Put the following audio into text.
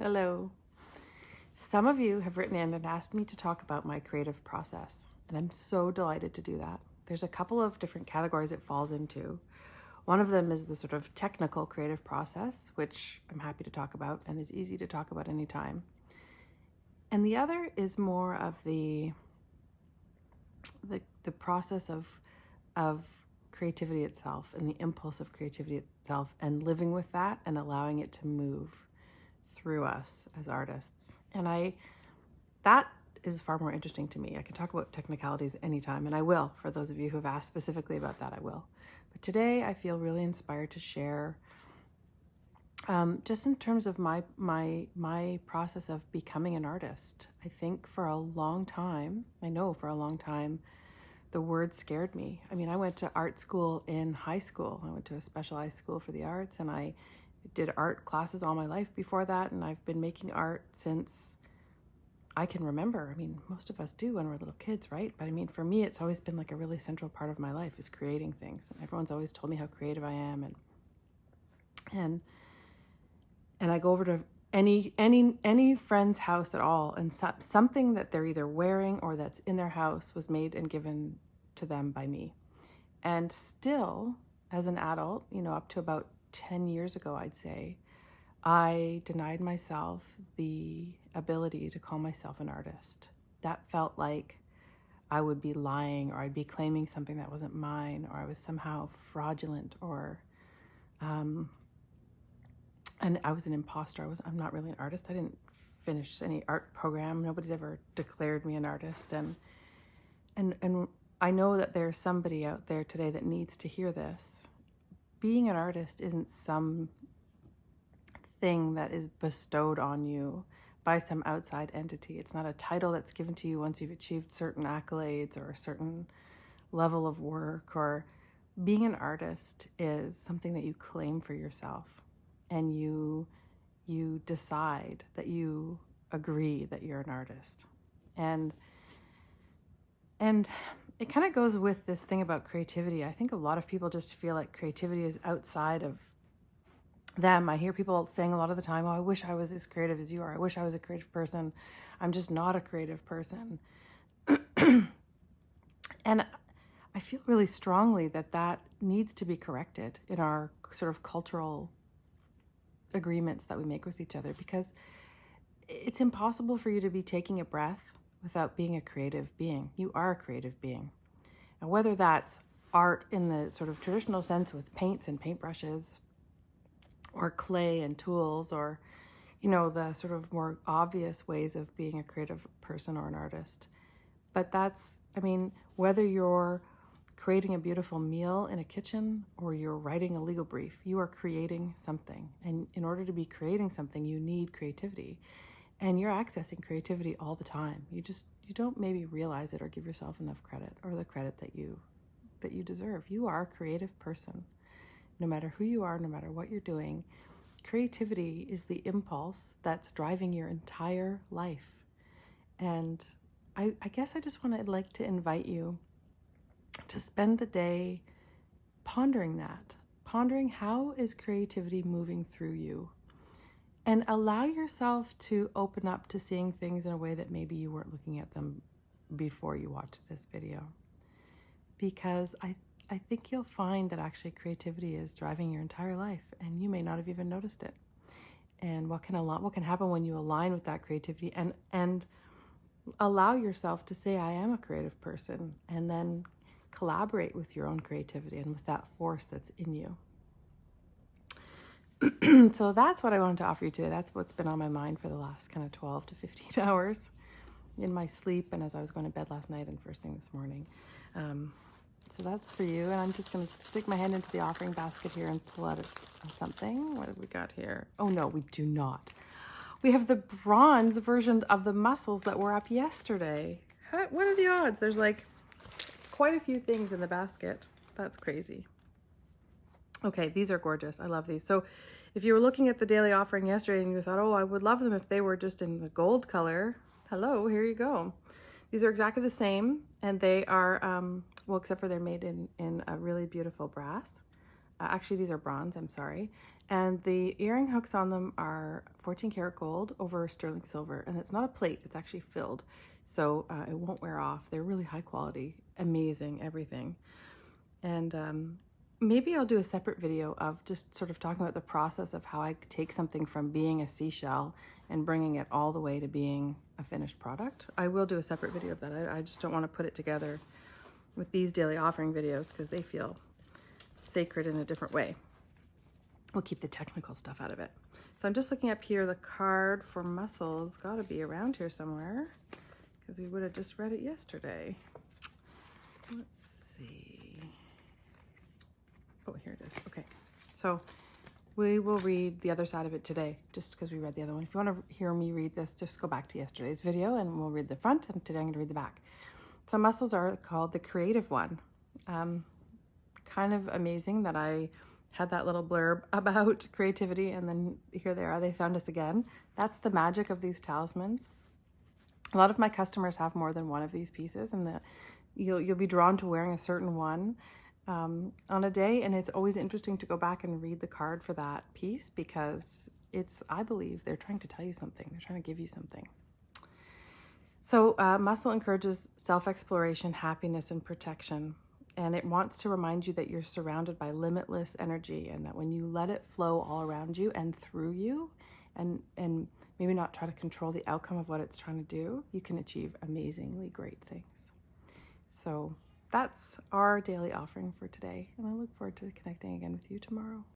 Hello. Some of you have written in and asked me to talk about my creative process, and I'm so delighted to do that. There's a couple of different categories it falls into. One of them is the sort of technical creative process, which I'm happy to talk about and is easy to talk about anytime. And the other is more of the process of creativity itself and the impulse of creativity itself and living with that and allowing it to move through us as artists. And that is far more interesting to me. I can talk about technicalities anytime, and I will. For those of you who have asked specifically about that, I will. But today I feel really inspired to share just in terms of my process of becoming an artist. I think for a long time, the word scared me. I mean, I went to art school in high school. I went to a specialized school for the arts, and I did art classes all my life before that, and I've been making art since I can remember. I mean, most of us do when we're little kids, right? But I mean, for me, it's always been like a really central part of my life is creating things. And everyone's always told me how creative I am, and I go over to any friend's house at all, and something that they're either wearing or that's in their house was made and given to them by me. And still, as an adult, up to about 10 years ago, I'd say, I denied myself the ability to call myself an artist. That felt like I would be lying, or I'd be claiming something that wasn't mine, or I was somehow fraudulent, or and I was an imposter. I'm not really an artist. I didn't finish any art program. Nobody's ever declared me an artist. And I know that there's somebody out there today that needs to hear this. Being an artist isn't some thing that is bestowed on you by some outside entity. It's not a title that's given to you once you've achieved certain accolades or a certain level of work. Or being an artist is something that you claim for yourself. And you decide that you agree that you're an artist. And it kind of goes with this thing about creativity. I think a lot of people just feel like creativity is outside of them. I hear people saying a lot of the time, oh, I wish I was as creative as you are. I wish I was a creative person. I'm just not a creative person. And I feel really strongly that needs to be corrected in our sort of cultural agreements that we make with each other, because it's impossible for you to be taking a breath without being a creative being. You are a creative being. And whether that's art in the sort of traditional sense with paints and paintbrushes, or clay and tools, or the sort of more obvious ways of being a creative person or an artist. But whether you're creating a beautiful meal in a kitchen or you're writing a legal brief, you are creating something. And in order to be creating something, you need creativity. And you're accessing creativity all the time. You don't maybe realize it or give yourself enough credit, or the credit that you deserve. You are a creative person. No matter who you are, no matter what you're doing, creativity is the impulse that's driving your entire life. And I guess I just want to invite you to spend the day pondering how is creativity moving through you, and allow yourself to open up to seeing things in a way that maybe you weren't looking at them before you watched this video. Because I think you'll find that actually creativity is driving your entire life, and you may not have even noticed it. And what can happen when you align with that creativity and allow yourself to say, I am a creative person, and then collaborate with your own creativity and with that force that's in you. So that's what I wanted to offer you today. That's what's been on my mind for the last kind of 12 to 15 hours in my sleep, and as I was going to bed last night and first thing this morning. So that's for you. And I'm just going to stick my hand into the offering basket here and pull out something. What have we got here? Oh no, we do not. We have the bronze version of the mussels that were up yesterday. What are the odds? There's like quite a few things in the basket. That's crazy. Okay, these are gorgeous. I love these. So if you were looking at the daily offering yesterday and you thought, oh, I would love them if they were just in the gold color, hello, here you go. These are exactly the same, and they are, except for they're made in a really beautiful brass. Actually, these are bronze, I'm sorry. And the earring hooks on them are 14 karat gold over sterling silver. And it's not a plate, it's actually filled. So it won't wear off. They're really high quality, amazing, everything. And maybe I'll do a separate video of just sort of talking about the process of how I take something from being a seashell and bringing it all the way to being a finished product. I will do a separate video of that. I just don't want to put it together with these daily offering videos because they feel sacred in a different way. We'll keep the technical stuff out of it. So I'm just looking up here, the card for Mussel's got to be around here somewhere because we would have just read it yesterday. Let's see. Oh, here it is. Okay. So we will read the other side of it today just because we read the other one. If you want to hear me read this, just go back to yesterday's video and we'll read the front, and today I'm going to read the back. So Mussels are called the creative one. Kind of amazing that I had that little blurb about creativity and then here they are, they found us again. That's the magic of these talismans. A lot of my customers have more than one of these pieces, and you'll be drawn to wearing a certain one on a day, and it's always interesting to go back and read the card for that piece because I believe they're trying to tell you something. They're trying to give you something. So Mussel encourages self-exploration, happiness, and protection. And it wants to remind you that you're surrounded by limitless energy, and that when you let it flow all around you and through you, and maybe not try to control the outcome of what it's trying to do, you can achieve amazingly great things. So that's our daily offering for today, and I look forward to connecting again with you tomorrow.